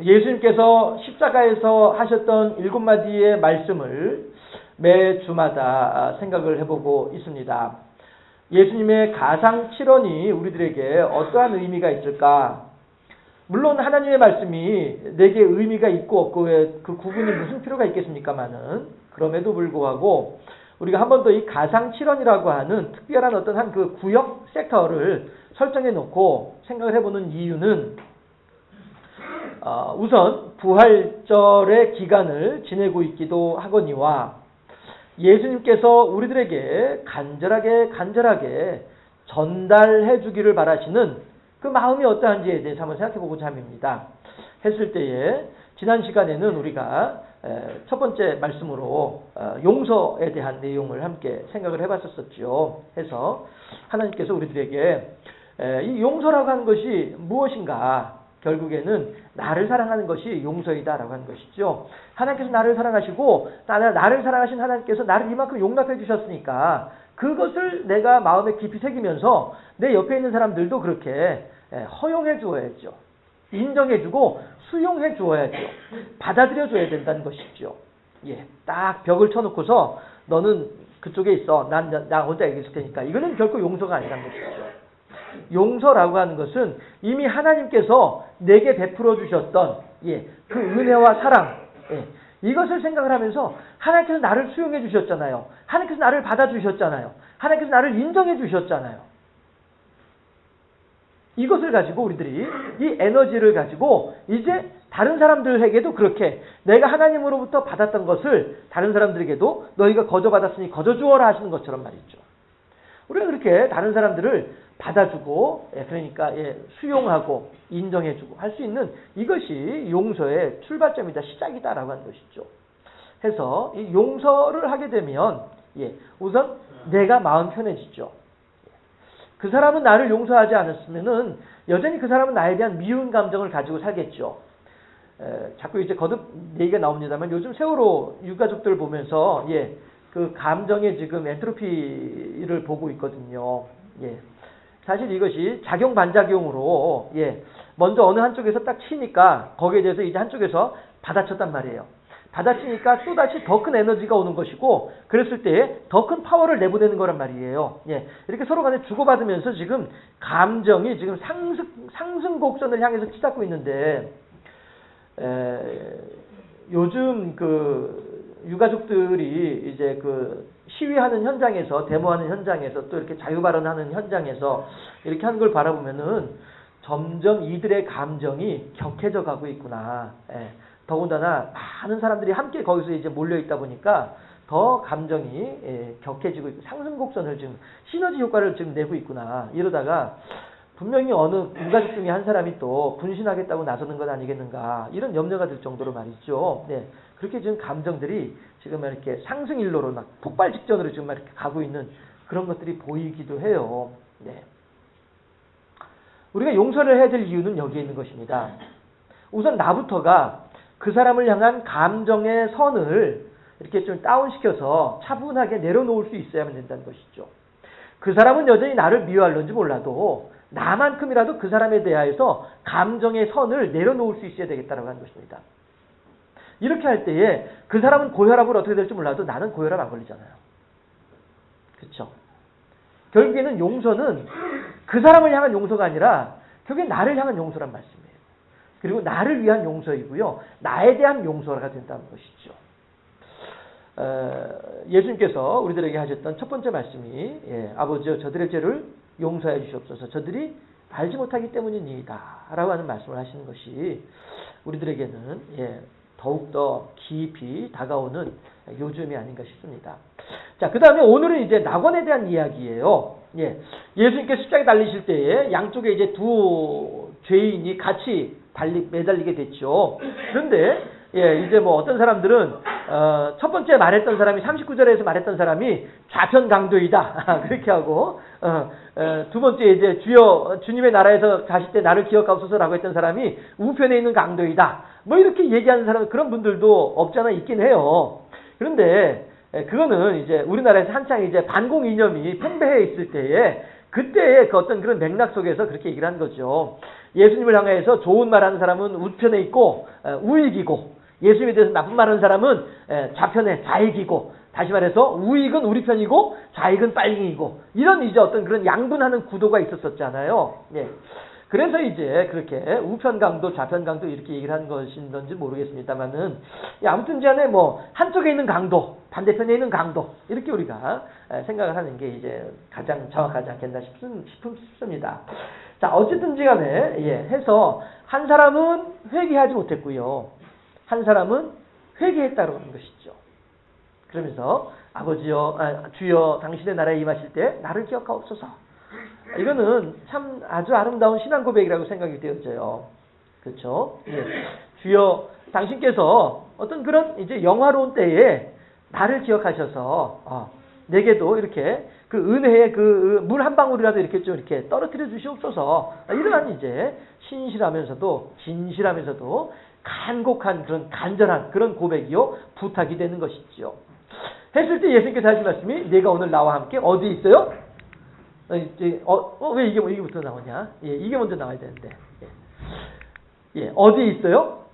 예수님께서 십자가에서 하셨던 7마디의 말씀을 매 주마다 생각을 해보고 있습니다. 예수님의 가상칠언이 우리들에게 어떠한 의미가 있을까? 물론 하나님의 말씀이 내게 의미가 있고 없고의 그 구분이 무슨 필요가 있겠습니까마는, 그럼에도 불구하고 우리가 한 번 더 이 가상칠언이라고 하는 특별한 어떤 한 그 구역 섹터를 설정해 놓고 생각을 해보는 이유는 우선 부활절의 기간을 지내고 있기도 하거니와 예수님께서 우리들에게 간절하게 전달해 주기를 바라시는 그 마음이 어떠한지에 대해서 한번 생각해 보고자 합니다. 했을 때에 지난 시간에는 우리가 첫 번째 말씀으로 용서에 대한 내용을 함께 생각을 해봤었죠. 해서 하나님께서 우리들에게 이 용서라고 하는 것이 무엇인가? 결국에는 나를 사랑하는 것이 용서이다라고 하는 것이죠. 하나님께서 나를 사랑하시고 나를 사랑하신 하나님께서 나를 이만큼 용납해 주셨으니까 그것을 내가 마음에 깊이 새기면서 내 옆에 있는 사람들도 그렇게 허용해 주어야죠. 인정해 주고 수용해 주어야죠. 받아들여 줘야 된다는 것이죠. 예, 딱 벽을 쳐놓고서 너는 그쪽에 있어. 나 혼자 얘기했을 테니까. 이거는 결코 용서가 아니라는 것이죠. 용서라고 하는 것은 이미 하나님께서 내게 베풀어 주셨던 그 은혜와 사랑, 이것을 생각을 하면서 하나님께서 나를 수용해 주셨잖아요. 하나님께서 나를 받아 주셨잖아요. 하나님께서 나를 인정해 주셨잖아요. 이것을 가지고 우리들이 이 에너지를 가지고 이제 다른 사람들에게도 그렇게 내가 하나님으로부터 받았던 것을 다른 사람들에게도 너희가 거저받았으니 거저주어라 하시는 것처럼 말이죠. 우리가 그렇게 다른 사람들을 받아주고, 그러니까 수용하고 인정해주고 할 수 있는 이것이 용서의 출발점이다, 시작이다라고 하는 것이죠. 해서 이 용서를 하게 되면 우선 내가 마음 편해지죠. 그 사람은 나를 용서하지 않았으면은 여전히 그 사람은 나에 대한 미운 감정을 가지고 살겠죠. 자꾸 이제 거듭 얘기가 나옵니다만 요즘 세월호 유가족들 보면서 그 감정의 지금 엔트로피를 보고 있거든요. 사실 이것이 작용 반작용으로 먼저 어느 한쪽에서 딱 치니까 거기에 대해서 이제 한쪽에서 받아쳤단 말이에요. 받아치니까 또다시 더 큰 에너지가 오는 것이고 그랬을 때 더 큰 파워를 내보내는 거란 말이에요. 이렇게 서로 간에 주고받으면서 지금 감정이 지금 상승 곡선을 향해서 치닫고 있는데 요즘 그 유가족들이 이제 그 시위하는 현장에서, 데모하는 현장에서, 또 이렇게 자유발언하는 현장에서 이렇게 하는 걸 바라보면은 점점 이들의 감정이 격해져 가고 있구나. 더군다나 많은 사람들이 함께 거기서 이제 몰려 있다 보니까 더 감정이 격해지고 있고 상승곡선을 지금 시너지 효과를 지금 내고 있구나. 이러다가 분명히 어느 유가족 중에 한 사람이 또 분신하겠다고 나서는 것 아니겠는가, 이런 염려가 들 정도로 말이죠. 그렇게 지금 감정들이 지금 이렇게 상승일로로 막 폭발 직전으로 지금 이렇게 가고 있는 그런 것들이 보이기도 해요. 우리가 용서를 해야 될 이유는 여기에 있는 것입니다. 우선 나부터가 그 사람을 향한 감정의 선을 이렇게 좀 다운시켜서 차분하게 내려놓을 수 있어야만 된다는 것이죠. 그 사람은 여전히 나를 미워할런지 몰라도 나만큼이라도 그 사람에 대하여서 감정의 선을 내려놓을 수 있어야 되겠다라고 하는 것입니다. 이렇게 할 때에 그 사람은 고혈압을 어떻게 될지 몰라도 나는 고혈압 안 걸리잖아요. 그렇죠? 결국에는 용서는 그 사람을 향한 용서가 아니라 결국엔 나를 향한 용서란 말씀이에요. 그리고 나를 위한 용서이고요. 나에 대한 용서가 된다는 것이죠. 예수님께서 우리들에게 하셨던 첫 번째 말씀이 아버지여 저들의 죄를 용서해 주시옵소서. 저들이 알지 못하기 때문이니이다 라고 하는 말씀을 하시는 것이 우리들에게는 더욱더 깊이 다가오는 요즘이 아닌가 싶습니다. 자, 그 다음에 오늘은 이제 낙원에 대한 이야기예요. 예수님께서 십자가에 달리실 때에 양쪽에 이제 두 죄인이 같이 매달리게 됐죠. 그런데 이제 뭐 어떤 사람들은 첫 번째 말했던 사람이 39절에서 말했던 사람이 좌편 강도이다 그렇게 하고 두 번째 이제 주님의 나라에서 가실 때 나를 기억하옵소서라고 했던 사람이 우편에 있는 강도이다 뭐 이렇게 얘기하는 사람, 그런 분들도 없잖아 있긴 해요. 그런데 그거는 이제 우리나라에서 한창 이제 반공 이념이 팽배해 있을 때에 그때의 그 어떤 그런 맥락 속에서 그렇게 얘기를 한 거죠. 예수님을 향해서 좋은 말하는 사람은 우편에 있고 우익이고, 예수님에 대해서 나쁜 말하는 사람은 좌편에 좌익이고, 다시 말해서 우익은 우리 편이고 좌익은 빨갱이고, 이런 이제 어떤 그런 양분하는 구도가 있었었잖아요. 예. 그래서 이제 그렇게 우편 강도, 좌편 강도 이렇게 얘기를 한 것인지 모르겠습니다만은, 아무튼 간에 뭐 한쪽에 있는 강도, 반대편에 있는 강도, 이렇게 우리가 생각을 하는 게 이제 가장 정확하지 않겠나 싶습니다. 자, 어쨌든지 간에 해서 한 사람은 회개하지 못했고요, 한 사람은 회개했다고 하는 것이죠. 그러면서 주여 당신의 나라에 임하실 때 나를 기억하옵소서. 이거는 참 아주 아름다운 신앙 고백이라고 생각이 되어져요. 그렇죠? 예. 주여 당신께서 어떤 그런 이제 영화로운 때에 나를 기억하셔서 내게도 이렇게 그 은혜의 그 물 한 방울이라도 이렇게 좀 이렇게 떨어뜨려 주시옵소서. 이러한 이제 신실하면서도 진실하면서도 간곡한 그런 간절한 그런 고백이요, 부탁이 되는 것이죠. 했을 때 예수님께서 하신 말씀이, 내가 오늘 나와 함께 어디 있어요? 왜 이게부터 나오냐? 이게 먼저 나와야 되는데. 어디 있어요?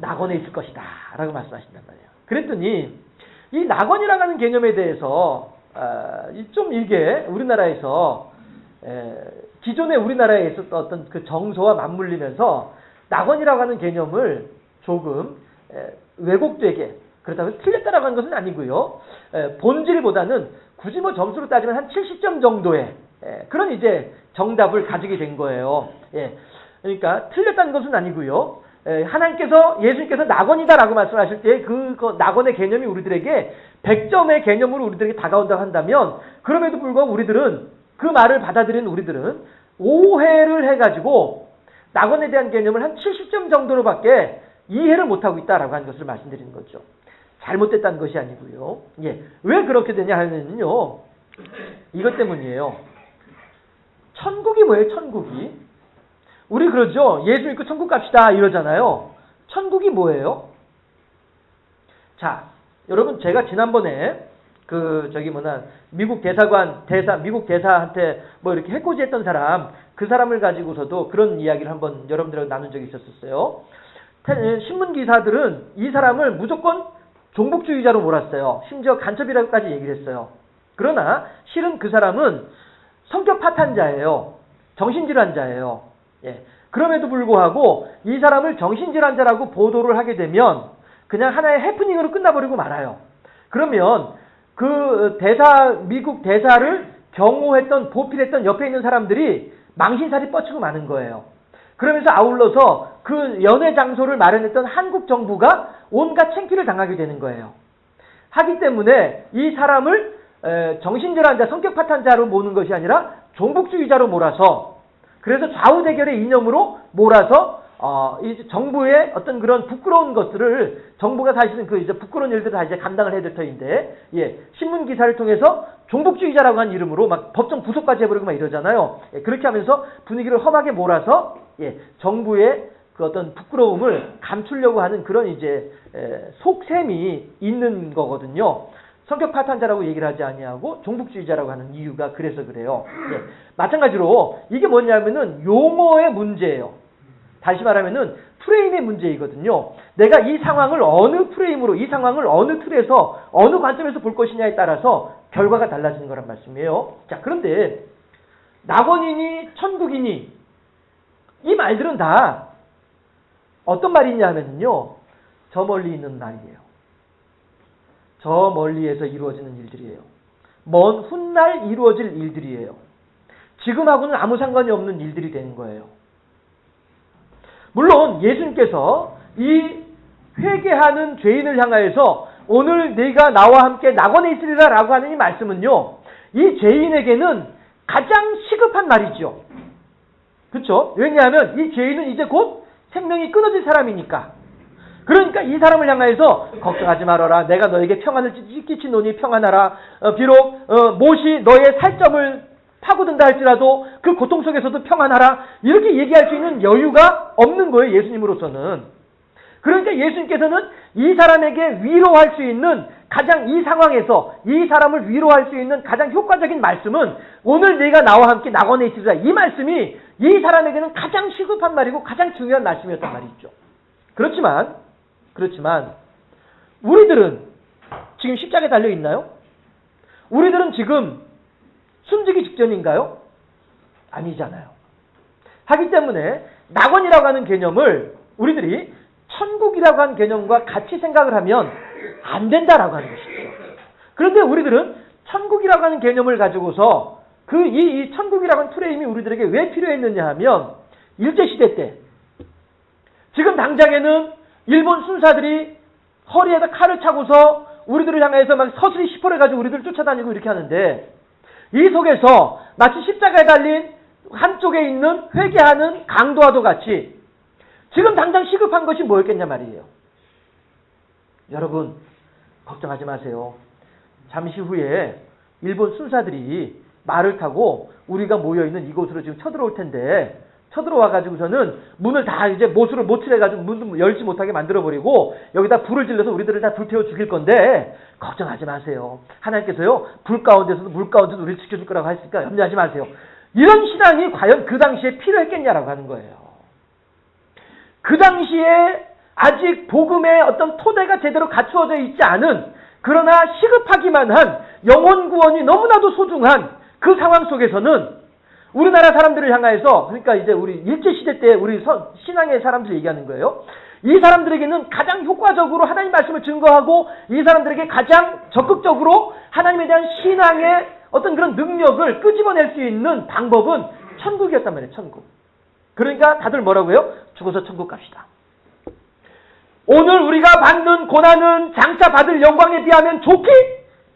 낙원에 있을 것이다 라고 말씀하신단 말이에요. 그랬더니 이 낙원이라고 하는 개념에 대해서 좀 이게 우리나라에서 기존에 우리나라에 있었던 어떤 그 정서와 맞물리면서 낙원이라고 하는 개념을 조금 왜곡되게, 그렇다고 틀렸다라고 하는 것은 아니고요, 본질보다는 굳이 뭐 점수로 따지면 한 70점 정도의 그런 이제 정답을 가지게 된 거예요. 그러니까 틀렸다는 것은 아니고요, 예수님께서 낙원이다라고 말씀하실 때 그 낙원의 개념이 우리들에게 100점의 개념으로 우리들에게 다가온다고 한다면, 그럼에도 불구하고 우리들은 그 말을 받아들이는 우리들은 오해를 해가지고 낙원에 대한 개념을 한 70점 정도로밖에 이해를 못하고 있다라고 하는 것을 말씀드리는 거죠. 잘못됐다는 것이 아니고요. 왜 그렇게 되냐 하면요, 이것 때문이에요. 천국이 뭐예요? 천국이. 우리 그러죠. 예수 믿고 천국 갑시다 이러잖아요. 천국이 뭐예요? 자, 여러분, 제가 지난번에 미국 대사한테 뭐 이렇게 해코지했던 사람, 그 사람을 가지고서도 그런 이야기를 한번 여러분들하고 나눈 적이 있었어요. 신문 기사들은 이 사람을 무조건 종북주의자로 몰았어요. 심지어 간첩이라고까지 얘기를 했어요. 그러나 실은 그 사람은 성격 파탄자예요. 정신질환자예요. 그럼에도 불구하고 이 사람을 정신질환자라고 보도를 하게 되면 그냥 하나의 해프닝으로 끝나버리고 말아요. 그러면 미국 대사를 경호했던, 보필했던 옆에 있는 사람들이 망신살이 뻗치고 마는 거예요. 그러면서 아울러서 그 연회 장소를 마련했던 한국 정부가 온갖 창피를 당하게 되는 거예요. 하기 때문에 이 사람을 정신질환자, 성격 파탄자로 모는 것이 아니라 종북주의자로 몰아서, 그래서 좌우대결의 이념으로 몰아서 이 정부의 어떤 그런 부끄러운 것들을, 정부가 사실은 그 이제 부끄러운 일들을 다 이제 감당을 해야 될 터인데, 신문 기사를 통해서 종북주의자라고 한 이름으로 막 법정 구속까지 해버리고 막 이러잖아요. 그렇게 하면서 분위기를 험하게 몰아서 정부의 그 어떤 부끄러움을 감추려고 하는 그런 이제 속셈이 있는 거거든요. 성격 파탄자라고 얘기를 하지 아니하고 종북주의자라고 하는 이유가 그래서 그래요. 마찬가지로 이게 뭐냐면은 용어의 문제예요. 다시 말하면은 프레임의 문제이거든요. 내가 이 상황을 어느 프레임으로, 이 상황을 어느 틀에서, 어느 관점에서 볼 것이냐에 따라서 결과가 달라지는 거란 말씀이에요. 자, 그런데 낙원이니 천국이니 이 말들은 다 어떤 말이냐 하면요, 저 멀리 있는 말이에요. 저 멀리에서 이루어지는 일들이에요. 먼 훗날 이루어질 일들이에요. 지금하고는 아무 상관이 없는 일들이 되는 거예요. 물론 예수님께서 이 회개하는 죄인을 향하여서 오늘 네가 나와 함께 낙원에 있으리라 라고 하는 이 말씀은요, 이 죄인에게는 가장 시급한 말이죠. 그렇죠? 왜냐하면 이 죄인은 이제 곧 생명이 끊어질 사람이니까. 그러니까 이 사람을 향하여서 걱정하지 말아라. 내가 너에게 평안을 끼치노니 평안하라. 비록 못이 너의 살점을 파고든다 할지라도 그 고통 속에서도 평안하라. 이렇게 얘기할 수 있는 여유가 없는 거예요, 예수님으로서는. 그러니까 예수님께서는 이 사람에게 위로할 수 있는 가장 이 상황에서 이 사람을 위로할 수 있는 가장 효과적인 말씀은 오늘 네가 나와 함께 낙원에 있으리라. 이 말씀이 이 사람에게는 가장 시급한 말이고 가장 중요한 말씀이었단 말이죠. 그렇지만 우리들은 지금 십자가에 달려 있나요? 우리들은 지금 숨지기 직전인가요? 아니잖아요. 하기 때문에 낙원이라고 하는 개념을 우리들이 천국이라고 하는 개념과 같이 생각을 하면 안 된다라고 하는 것이죠. 그런데 우리들은 천국이라고 하는 개념을 가지고서 이 천국이라고 하는 프레임이 우리들에게 왜 필요했느냐 하면 일제시대 때 지금 당장에는 일본 순사들이 허리에다 칼을 차고서 우리들을 향해서 막 서슬이 시퍼래가지고 우리들을 쫓아다니고 이렇게 하는데 이 속에서 마치 십자가에 달린 한쪽에 있는 회개하는 강도와도 같이 지금 당장 시급한 것이 뭐였겠냐 말이에요. 여러분 걱정하지 마세요. 잠시 후에 일본 순사들이 말을 타고 우리가 모여있는 이곳으로 지금 쳐들어올 텐데 쳐들어와가지고서는 문을 다 이제 못으로 모칠해가지고 문 열지 못하게 만들어버리고 여기다 불을 질러서 우리들을 다 불태워 죽일 건데 걱정하지 마세요. 하나님께서요 불 가운데서도 물 가운데서도 우리를 지켜줄 거라고 했으니까 염려하지 마세요. 이런 신앙이 과연 그 당시에 필요했겠냐라고 하는 거예요. 그 당시에 아직 복음의 어떤 토대가 제대로 갖추어져 있지 않은 그러나 시급하기만 한 영혼 구원이 너무나도 소중한 그 상황 속에서는 우리나라 사람들을 향해서 그러니까 이제 우리 일제시대 때 우리 신앙의 사람들 얘기하는 거예요. 이 사람들에게는 가장 효과적으로 하나님 말씀을 증거하고 이 사람들에게 가장 적극적으로 하나님에 대한 신앙의 어떤 그런 능력을 끄집어낼 수 있는 방법은 천국이었단 말이에요. 천국. 그러니까 다들 뭐라고요? 죽어서 천국 갑시다. 오늘 우리가 받는 고난은 장차 받을 영광에 비하면 좋게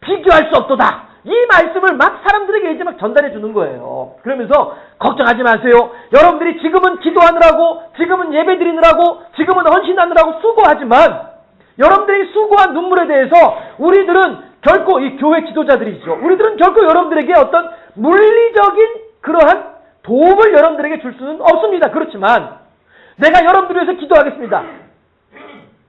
비교할 수 없도다. 이 말씀을 막 사람들에게 이제 막 전달해 주는 거예요. 그러면서 걱정하지 마세요. 여러분들이 지금은 기도하느라고, 지금은 예배 드리느라고, 지금은 헌신하느라고 수고하지만 여러분들이 수고한 눈물에 대해서 우리들은 결코 이 교회 지도자들이죠. 우리들은 결코 여러분들에게 어떤 물리적인 그러한 도움을 여러분들에게 줄 수는 없습니다. 그렇지만 내가 여러분들을 위해서 기도하겠습니다.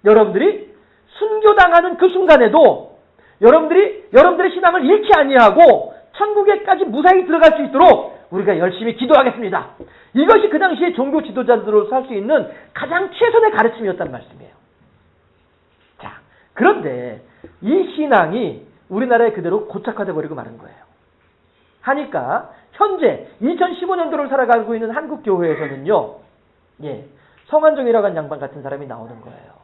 여러분들이 순교당하는 그 순간에도 여러분들의 신앙을 잃지 아니하고 천국에까지 무사히 들어갈 수 있도록 우리가 열심히 기도하겠습니다. 이것이 그 당시에 종교 지도자들로서 할 수 있는 가장 최선의 가르침이었단 말씀이에요. 자, 그런데 이 신앙이 우리나라에 그대로 고착화돼 버리고 마는 거예요. 하니까 현재 2015년도를 살아가고 있는 한국 교회에서는요. 성한종이라고 하는 양반 같은 사람이 나오는 거예요.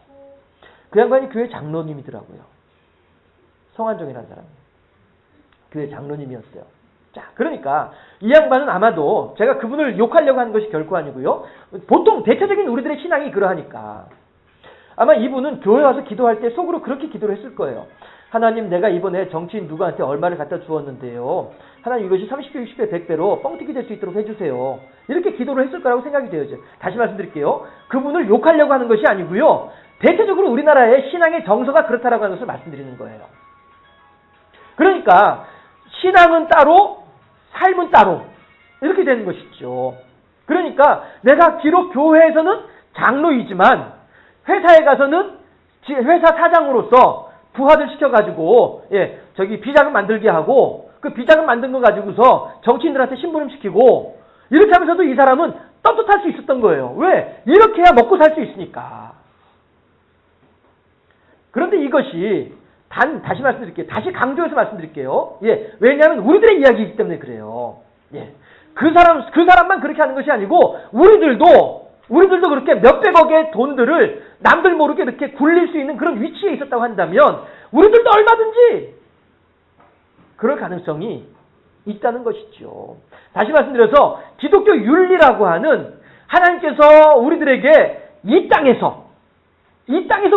그 양반이 교회 장로님이더라고요. 성한종이라는 사람. 교회 장로님이었어요. 자, 그러니까 이 양반은 아마도 제가 그분을 욕하려고 하는 것이 결코 아니고요. 보통 대체적인 우리들의 신앙이 그러하니까 아마 이분은 교회 와서 기도할 때 속으로 그렇게 기도를 했을 거예요. 하나님, 내가 이번에 정치인 누구한테 얼마를 갖다 주었는데요. 하나님, 이것이 30배, 60배, 100배로 뻥튀기 될 수 있도록 해주세요. 이렇게 기도를 했을 거라고 생각이 돼요. 다시 말씀드릴게요. 그분을 욕하려고 하는 것이 아니고요. 대체적으로 우리나라의 신앙의 정서가 그렇다라고 하는 것을 말씀드리는 거예요. 그러니까 신앙은 따로, 삶은 따로 이렇게 되는 것이죠. 그러니까 내가 비록 교회에서는 장로이지만 회사에 가서는 회사 사장으로서 부하들 시켜가지고 비자금 만들게 하고 그 비자금 만든 거 가지고서 정치인들한테 심부름 시키고 이렇게 하면서도 이 사람은 떳떳할 수 있었던 거예요. 왜? 이렇게 해야 먹고 살 수 있으니까. 그런데 이것이 다시 말씀드릴게요. 다시 강조해서 말씀드릴게요. 왜냐하면 우리들의 이야기이기 때문에 그래요. 그 사람만 그렇게 하는 것이 아니고 우리들도 그렇게 몇백억의 돈들을 남들 모르게 이렇게 굴릴 수 있는 그런 위치에 있었다고 한다면 우리들도 얼마든지 그럴 가능성이 있다는 것이죠. 다시 말씀드려서 기독교 윤리라고 하는 하나님께서 우리들에게 이 땅에서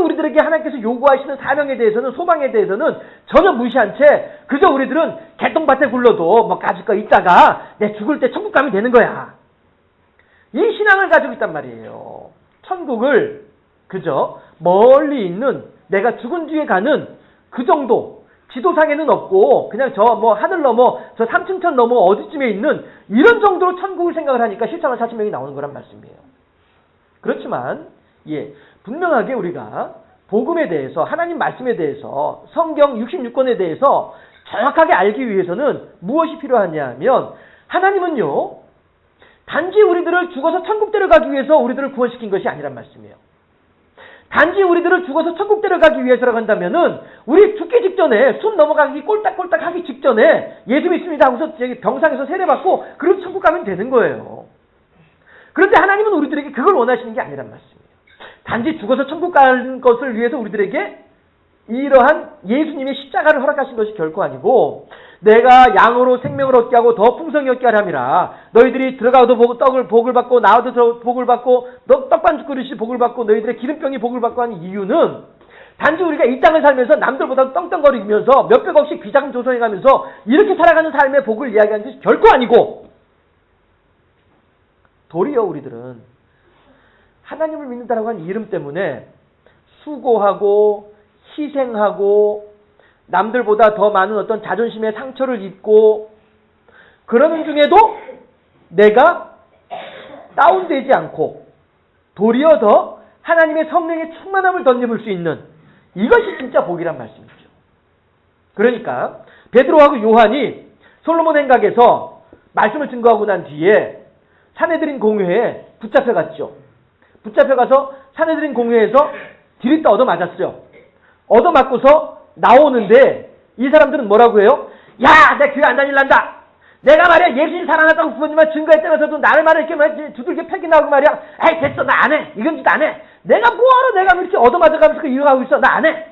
우리들에게 하나님께서 요구하시는 사명에 대해서는, 소망에 대해서는 전혀 무시한 채 그저 우리들은 개똥밭에 굴러도 뭐 가질 거 있다가 내 죽을 때 천국 가면 되는 거야. 이 신앙을 가지고 있단 말이에요. 천국을 그저 멀리 있는 내가 죽은 뒤에 가는 그 정도 지도상에는 없고 그냥 하늘 넘어 저 삼층천 넘어 어디쯤에 있는 이런 정도로 천국을 생각을 하니까 실천한 40명이 나오는 거란 말씀이에요. 그렇지만 분명하게 우리가 복음에 대해서, 하나님 말씀에 대해서, 성경 66권에 대해서 정확하게 알기 위해서는 무엇이 필요하냐 하면, 하나님은요, 단지 우리들을 죽어서 천국 데려가기 위해서 우리들을 구원시킨 것이 아니란 말씀이에요. 단지 우리들을 죽어서 천국 데려가기 위해서라고 한다면은, 우리 죽기 직전에, 숨 넘어가기 꼴딱꼴딱 하기 직전에 예수 믿습니다 하고서 병상에서 세례받고 그리고 천국 가면 되는 거예요. 그런데 하나님은 우리들에게 그걸 원하시는 게 아니란 말씀이에요. 단지 죽어서 천국 가는 것을 위해서 우리들에게 이러한 예수님의 십자가를 허락하신 것이 결코 아니고, 내가 양으로 생명을 얻게 하고 더 풍성히 얻게 하람이라. 너희들이 들어가도 복을 받고 나와도 복을 받고 떡반죽 그릇이 복을 받고 너희들의 기름병이 복을 받고 하는 이유는, 단지 우리가 이 땅을 살면서 남들보다 떵떵거리면서 몇백 억씩 비자금 조성해가면서 이렇게 살아가는 삶의 복을 이야기하는 것이 결코 아니고, 도리어 우리들은 하나님을 믿는다라고 하는 이름 때문에 수고하고 희생하고 남들보다 더 많은 어떤 자존심의 상처를 입고 그러는 중에도 내가 다운되지 않고 도리어 더 하나님의 성령의 충만함을 덧입을 수 있는, 이것이 진짜 복이란 말씀이죠. 그러니까 베드로하고 요한이 솔로몬 행각에서 말씀을 증거하고 난 뒤에 산헤드린 공회에 붙잡혀갔죠. 붙잡혀가서 산헤드린 공회에서 디리다 얻어맞았어요. 얻어맞고서 나오는데 이 사람들은 뭐라고 해요? 야, 내 교회 안 다닐란다. 내가 말이야 예수님 살아났다고 부모님만 증거했다면서도 나를 말이야 이렇게 두들겨 패기나고 말이야. 에이 됐어, 나 안 해. 이건 짓 안 해. 내가 뭐하러 내가 이렇게 얻어맞아가면서 이용하고 있어. 나 안 해.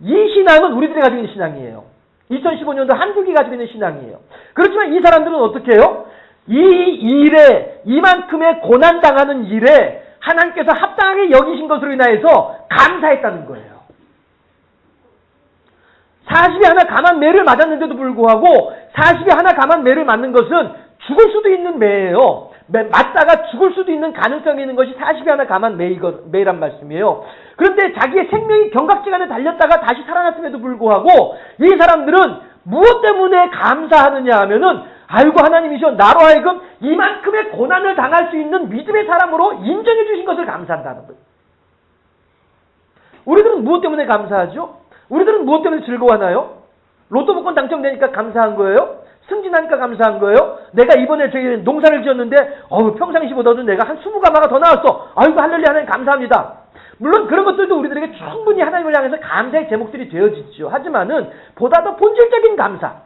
이 신앙은 우리들이 가지고 있는 신앙이에요. 2015년도 한국이 가지고 있는 신앙이에요. 그렇지만 이 사람들은 어떻게 해요? 이 일에, 이만큼의 고난당하는 일에 하나님께서 합당하게 여기신 것으로 인하여서 감사했다는 거예요. 40이 하나 감한 매를 맞았는데도 불구하고 40이 하나 감한 매를 맞는 것은 죽을 수도 있는 매예요. 맞다가 죽을 수도 있는 가능성이 있는 것이 40이 하나 감한 매란 말씀이에요. 그런데 자기의 생명이 경각지간에 달렸다가 다시 살아났음에도 불구하고 이 사람들은 무엇 때문에 감사하느냐 하면은, 아이고 하나님이시여 나로 하여금 이만큼의 고난을 당할 수 있는 믿음의 사람으로 인정해 주신 것을 감사한다는 거예요. 우리들은 무엇 때문에 감사하죠? 우리들은 무엇 때문에 즐거워하나요? 로또 복권 당첨되니까 감사한 거예요? 승진하니까 감사한 거예요? 내가 이번에 저기 농사를 지었는데 평상시보다도 내가 한 20가마가 더 나왔어. 아이고 할렐루야 하나님 감사합니다. 물론 그런 것들도 우리들에게 충분히 하나님을 향해서 감사의 제목들이 되어지죠. 하지만은 보다 더 본질적인 감사,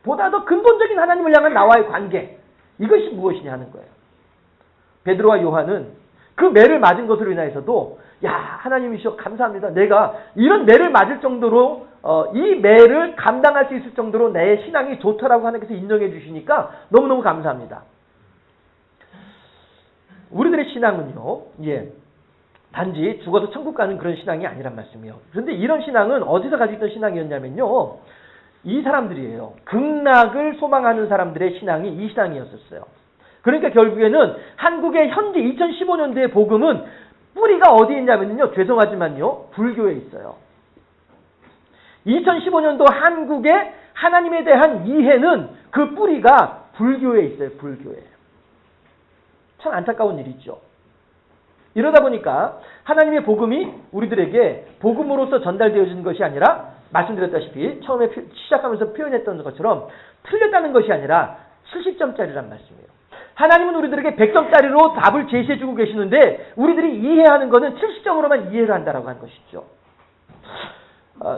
보다 더 근본적인 하나님을 향한 나와의 관계, 이것이 무엇이냐 하는 거예요. 베드로와 요한은 그 매를 맞은 것으로 인해서도 야 하나님이시여 감사합니다. 내가 이런 매를 맞을 정도로 이 매를 감당할 수 있을 정도로 내 신앙이 좋다라고 하나님께서 인정해 주시니까 너무너무 감사합니다. 우리들의 신앙은요, 단지 죽어서 천국 가는 그런 신앙이 아니란 말씀이에요. 그런데 이런 신앙은 어디서 가지고 있던 신앙이었냐면요, 이 사람들이에요. 극락을 소망하는 사람들의 신앙이 이 신앙이었었어요. 그러니까 결국에는 한국의 현재 2015년도의 복음은 뿌리가 어디에 있냐면요, 죄송하지만요, 불교에 있어요. 2015년도 한국의 하나님에 대한 이해는 그 뿌리가 불교에 있어요. 불교에. 참 안타까운 일이죠. 이러다 보니까 하나님의 복음이 우리들에게 복음으로서 전달되어지는 것이 아니라, 말씀드렸다시피 처음에 시작하면서 표현했던 것처럼 틀렸다는 것이 아니라 70점짜리란 말씀이에요. 하나님은 우리들에게 100점짜리로 답을 제시해주고 계시는데 우리들이 이해하는 것은 70점으로만 이해를 한다라고 하는 것이죠.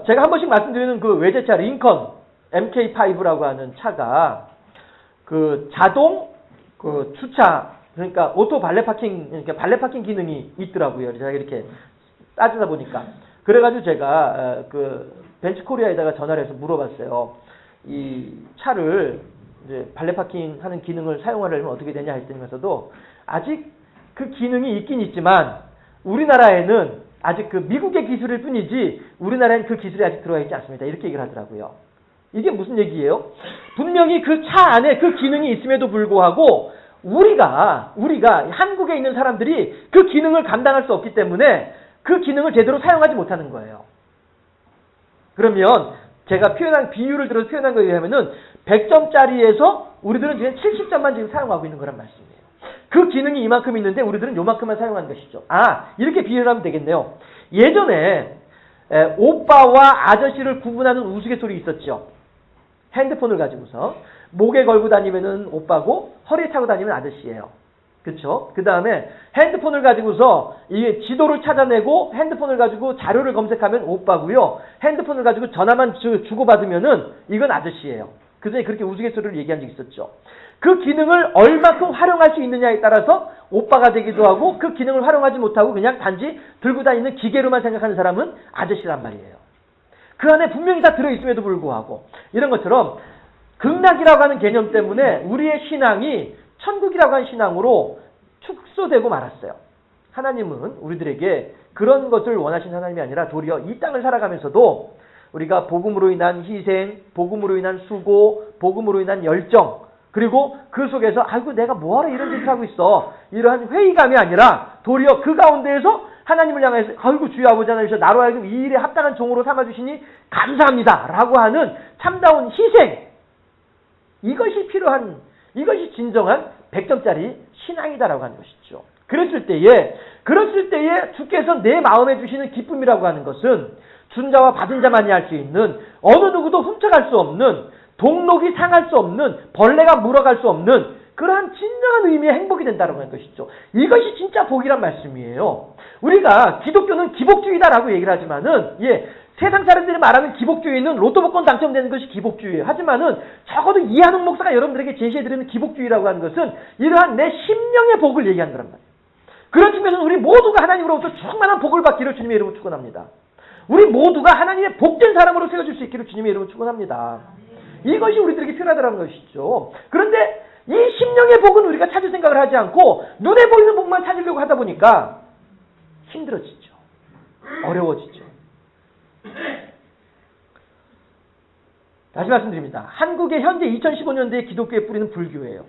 제가 한 번씩 말씀드리는 그 외제차 링컨 MK5라고 하는 차가 그 자동 그 주차, 그러니까 오토 발레 파킹, 그러니까 발레 파킹 기능이 있더라고요. 제가 이렇게 따지다 보니까. 그래가지고 제가 그 벤츠코리아에다가 전화를 해서 물어봤어요. 이 차를 이제 발레 파킹 하는 기능을 사용하려면 어떻게 되냐 했더니면서도 아직 그 기능이 있긴 있지만 우리나라에는 아직 그 미국의 기술일 뿐이지 우리나라에는 그 기술이 아직 들어와 있지 않습니다. 이렇게 얘기를 하더라고요. 이게 무슨 얘기예요? 분명히 그 차 안에 그 기능이 있음에도 불구하고 우리가 한국에 있는 사람들이 그 기능을 감당할 수 없기 때문에 그 기능을 제대로 사용하지 못하는 거예요. 그러면 제가 비유를 들어서 표현한 거에 의하면은 100점짜리에서 우리들은 지금 70점만 지금 사용하고 있는 거란 말씀이에요. 그 기능이 이만큼 있는데 우리들은 요만큼만 사용하는 것이죠. 이렇게 비유를 하면 되겠네요. 예전에 오빠와 아저씨를 구분하는 우스갯소리 있었죠. 핸드폰을 가지고서 목에 걸고 다니면은 오빠고 허리에 차고 다니면 아저씨예요. 그렇죠? 그 다음에 핸드폰을 가지고서 이게 지도를 찾아내고 핸드폰을 가지고 자료를 검색하면 오빠고요. 핸드폰을 가지고 전화만 주고받으면은 이건 아저씨예요. 그전에 그렇게 우스갯소리를 얘기한 적이 있었죠. 그 기능을 얼마큼 활용할 수 있느냐에 따라서 오빠가 되기도 하고 그 기능을 활용하지 못하고 그냥 단지 들고 다니는 기계로만 생각하는 사람은 아저씨란 말이에요. 그 안에 분명히 다 들어있음에도 불구하고 이런 것처럼 극락이라고 하는 개념 때문에 우리의 신앙이 천국이라고 하는 신앙으로 축소되고 말았어요. 하나님은 우리들에게 그런 것을 원하신 하나님이 아니라 도리어 이 땅을 살아가면서도 우리가 복음으로 인한 희생, 복음으로 인한 수고, 복음으로 인한 열정, 그리고 그 속에서 아이고 내가 뭐하러 이런 짓을 하고 있어, 이러한 회의감이 아니라 도리어 그 가운데에서 하나님을 향해서 아이고 주여 아버지 하나님 나로 하여금 이 일에 합당한 종으로 삼아주시니 감사합니다 라고 하는 참다운 희생, 이것이 필요한, 이것이 진정한 100점짜리 신앙이다라고 하는 것이죠. 그랬을 때에 주께서 내 마음에 주시는 기쁨이라고 하는 것은 준 자와 받은 자만이 할 수 있는, 어느 누구도 훔쳐갈 수 없는, 동록이 상할 수 없는, 벌레가 물어갈 수 없는 그러한 진정한 의미의 행복이 된다는 것이죠. 이것이 진짜 복이란 말씀이에요. 우리가 기독교는 기복주의다라고 얘기를 하지만은 세상 사람들이 말하는 기복주의는 로또 복권 당첨되는 것이 기복주의예요. 하지만은 적어도 이한웅 목사가 여러분들에게 제시해드리는 기복주의라고 하는 것은 이러한 내 심령의 복을 얘기하는 거란 말이에요. 그런 측면에서 우리 모두가 하나님으로부터 충만한 복을 받기를 주님의 이름으로 축원합니다. 우리 모두가 하나님의 복된 사람으로 세워질 수 있기를 주님의 이름으로 축원합니다. 이것이 우리들에게 필요하다는 것이죠. 그런데 이 심령의 복은 우리가 찾을 생각을 하지 않고 눈에 보이는 복만 찾으려고 하다 보니까 힘들어지죠. 어려워지죠. 다시 말씀드립니다. 한국의 현재 2015년도의 기독교의 뿌리는 불교예요.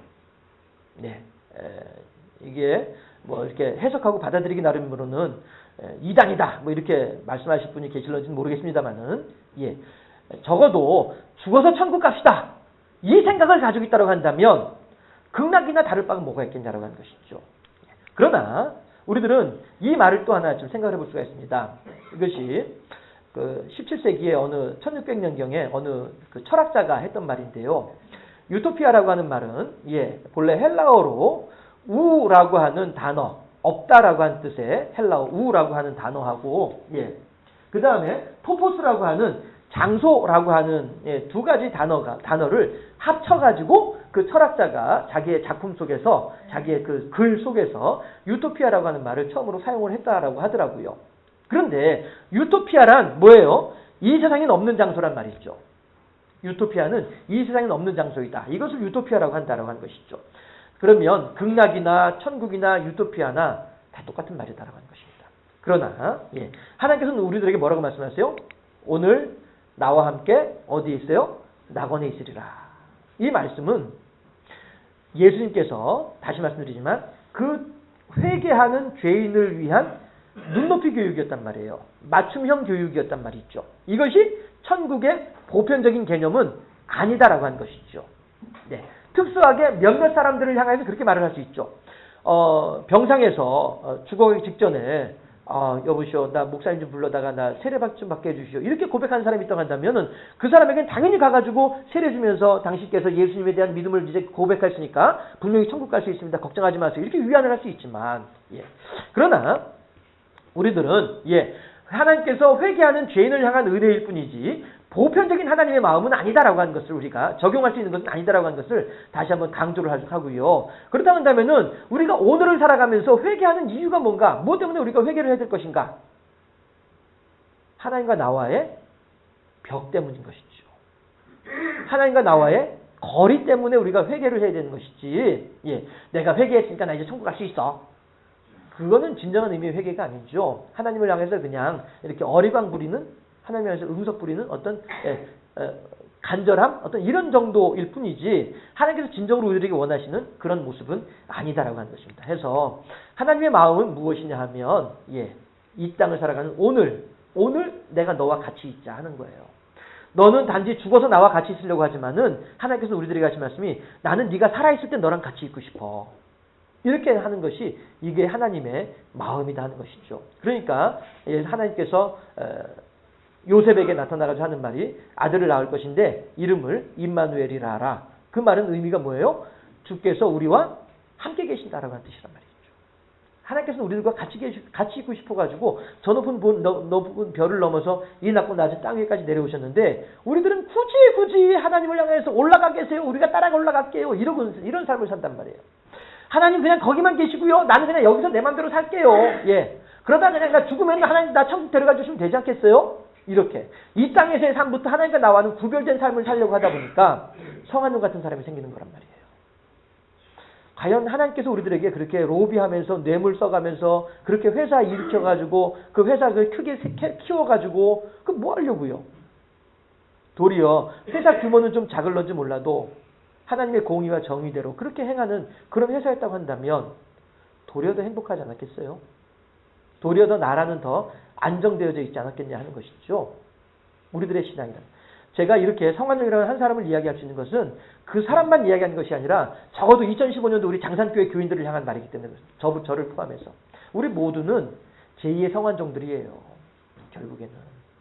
이게 뭐 이렇게 해석하고 받아들이기 나름으로는 이단이다 뭐 이렇게 말씀하실 분이 계실런지는 모르겠습니다만은 적어도 죽어서 천국 갑시다 이 생각을 가지고 있다고 한다면 극락이나 다를 바가 뭐가 있겠냐라고 하는 것이죠. 그러나 우리들은 이 말을 또 하나 좀 생각을 해볼 수가 있습니다. 이것이 그 17세기의 어느 1600년경에 어느 그 철학자가 했던 말인데요. 유토피아라고 하는 말은 본래 헬라어로 우라고 하는 단어, 없다라고 하는 뜻의 헬라어 우라고 하는 단어하고 그 다음에 토포스라고 하는 장소라고 하는 두 가지 단어를 합쳐가지고 그 철학자가 자기의 작품 속에서 자기의 그 글 속에서 유토피아라고 하는 말을 처음으로 사용을 했다라고 하더라고요. 그런데 유토피아란 뭐예요? 이 세상에는 없는 장소란 말이죠. 유토피아는 이 세상에는 없는 장소이다. 이것을 유토피아라고 한다라고 하는 것이죠. 그러면 극락이나 천국이나 유토피아나 다 똑같은 말이다라고 하는 것입니다. 그러나 하나님께서는 우리들에게 뭐라고 말씀하세요? 오늘 나와 함께 어디에 있어요? 낙원에 있으리라. 이 말씀은 예수님께서 다시 말씀드리지만 그 회개하는 죄인을 위한 눈높이 교육이었단 말이에요. 맞춤형 교육이었단 말이죠. 이것이 천국의 보편적인 개념은 아니다라고 하는 것이죠. 특수하게 몇몇 사람들을 향해서 그렇게 말을 할 수 있죠. 병상에서 죽어가기 직전에 여보시오, 나 목사님 좀 불러다가 나 세례받 좀 받게 해주시오. 이렇게 고백하는 사람이 있다고 한다면은 그 사람에게는 당연히 가가지고 세례 주면서 당신께서 예수님에 대한 믿음을 이제 고백했으니까 분명히 천국 갈 수 있습니다. 걱정하지 마세요. 이렇게 위안을 할 수 있지만 그러나 우리들은 하나님께서 회개하는 죄인을 향한 은혜일 뿐이지 보편적인 하나님의 마음은 아니다라고 하는 것을 우리가 적용할 수 있는 것은 아니다라고 하는 것을 다시 한번 강조를 하고요. 그렇다고 한다면은 우리가 오늘을 살아가면서 회개하는 이유가 뭔가? 뭐 때문에 우리가 회개를 해야 될 것인가? 하나님과 나와의 벽 때문인 것이죠. 하나님과 나와의 거리 때문에 우리가 회개를 해야 되는 것이지 내가 회개했으니까 나 이제 천국 갈 수 있어. 그거는 진정한 의미의 회개가 아니죠. 하나님을 향해서 그냥 이렇게 어리광 부리는, 하나님을 향해서 응석 부리는 어떤 간절함, 어떤 이런 정도일 뿐이지 하나님께서 진정으로 우리에게 원하시는 그런 모습은 아니다라고 하는 것입니다. 해서 하나님의 마음은 무엇이냐 하면 이 땅을 살아가는 오늘 내가 너와 같이 있자 하는 거예요. 너는 단지 죽어서 나와 같이 있으려고 하지만은 하나님께서 우리들에게 하신 말씀이 나는 네가 살아있을 때 너랑 같이 있고 싶어. 이렇게 하는 것이 이게 하나님의 마음이다 하는 것이죠. 그러니까 하나님께서 요셉에게 나타나가지고 하는 말이 아들을 낳을 것인데 이름을 임마누엘이라 하라. 그 말은 의미가 뭐예요? 주께서 우리와 함께 계신다라고 하는 뜻이란 말이죠. 하나님께서는 우리들과 같이 있고 싶어가지고 저 높은 별을 넘어서 이 낮고 낮은 땅 위까지 내려오셨는데 우리들은 굳이 하나님을 향해서 올라가 계세요. 우리가 따라가 올라갈게요. 이런 삶을 산단 말이에요. 하나님 그냥 거기만 계시고요. 나는 그냥 여기서 내 맘대로 살게요. 예. 그러다 그냥 나 죽으면 하나님 나 천국 데려가 주시면 되지 않겠어요? 이렇게. 이 땅에서의 삶부터 하나님과 나와는 구별된 삶을 살려고 하다 보니까 성한용 같은 사람이 생기는 거란 말이에요. 과연 하나님께서 우리들에게 그렇게 로비하면서 뇌물 써가면서 그렇게 회사 일으켜가지고 그 회사를 크게 키워가지고 그 뭐 하려고요? 도리어 회사 규모는 좀 작을런지 몰라도 하나님의 공의와 정의대로 그렇게 행하는 그런 회사였다고 한다면 도리어 더 행복하지 않았겠어요? 도리어 더 나라는 더 안정되어져 있지 않았겠냐 하는 것이죠. 우리들의 신앙이란. 제가 이렇게 성한용이라는 한 사람을 이야기할 수 있는 것은 그 사람만 이야기하는 것이 아니라 적어도 2015년도 우리 장산교회 교인들을 향한 말이기 때문에 저를 포함해서 우리 모두는 제2의 성한종들이에요. 결국에는.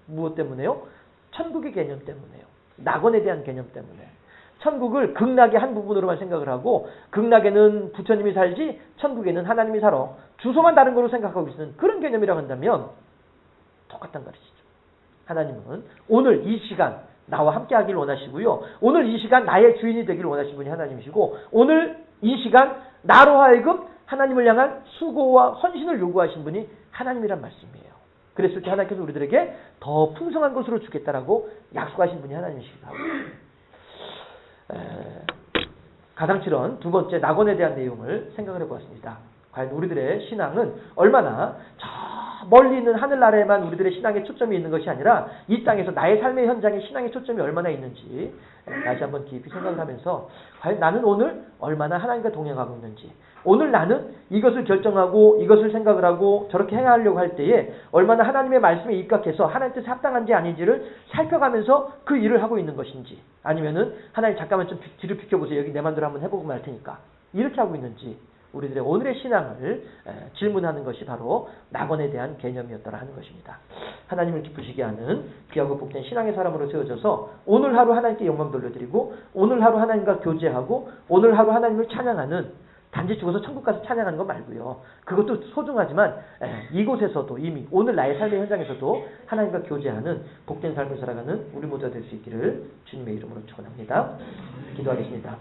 무엇 때문에요? 천국의 개념 때문에요. 낙원에 대한 개념 때문에. 천국을 극락의 한 부분으로만 생각을 하고 극락에는 부처님이 살지 천국에는 하나님이 살아. 주소만 다른 거로 생각하고 있는 그런 개념이라고 한다면 똑같단 말이죠. 하나님은 오늘 이 시간 나와 함께 하길 원하시고요. 오늘 이 시간 나의 주인이 되길 원하시는 분이 하나님이시고 오늘 이 시간 나로 하여금 하나님을 향한 수고와 헌신을 요구하신 분이 하나님이란 말씀이에요. 그랬을 때 하나님께서 우리들에게 더 풍성한 것으로 주겠다라고 약속하신 분이 하나님이시기도 하고 가상칠언 두 번째 낙원에 대한 내용을 생각을 해보았습니다. 과연 우리들의 신앙은 얼마나 저 멀리 있는 하늘나라에만 우리들의 신앙의 초점이 있는 것이 아니라 이 땅에서 나의 삶의 현장에 신앙의 초점이 얼마나 있는지 다시 한번 깊이 생각을 하면서 과연 나는 오늘 얼마나 하나님과 동행하고 있는지 오늘 나는 이것을 결정하고 이것을 생각을 하고 저렇게 행하려고 할 때에 얼마나 하나님의 말씀에 입각해서 하나님 뜻에 합당한지 아닌지를 살펴가면서 그 일을 하고 있는 것인지 아니면은 하나님 잠깐만 좀 뒤를 비켜보세요. 여기 내 맘대로 한번 해보고 말 테니까 이렇게 하고 있는지 우리들의 오늘의 신앙을 질문하는 것이 바로 낙원에 대한 개념이었더라 하는 것입니다. 하나님을 기쁘시게 하는 귀하고 복된 신앙의 사람으로 세워져서 오늘 하루 하나님께 영광 돌려드리고 오늘 하루 하나님과 교제하고 오늘 하루 하나님을 찬양하는 단지 죽어서 천국 가서 찬양하는 거 말고요. 그것도 소중하지만 이곳에서도 이미 오늘 나의 삶의 현장에서도 하나님과 교제하는 복된 삶을 살아가는 우리 모두가 될 수 있기를 주님의 이름으로 축원합니다. 기도하겠습니다.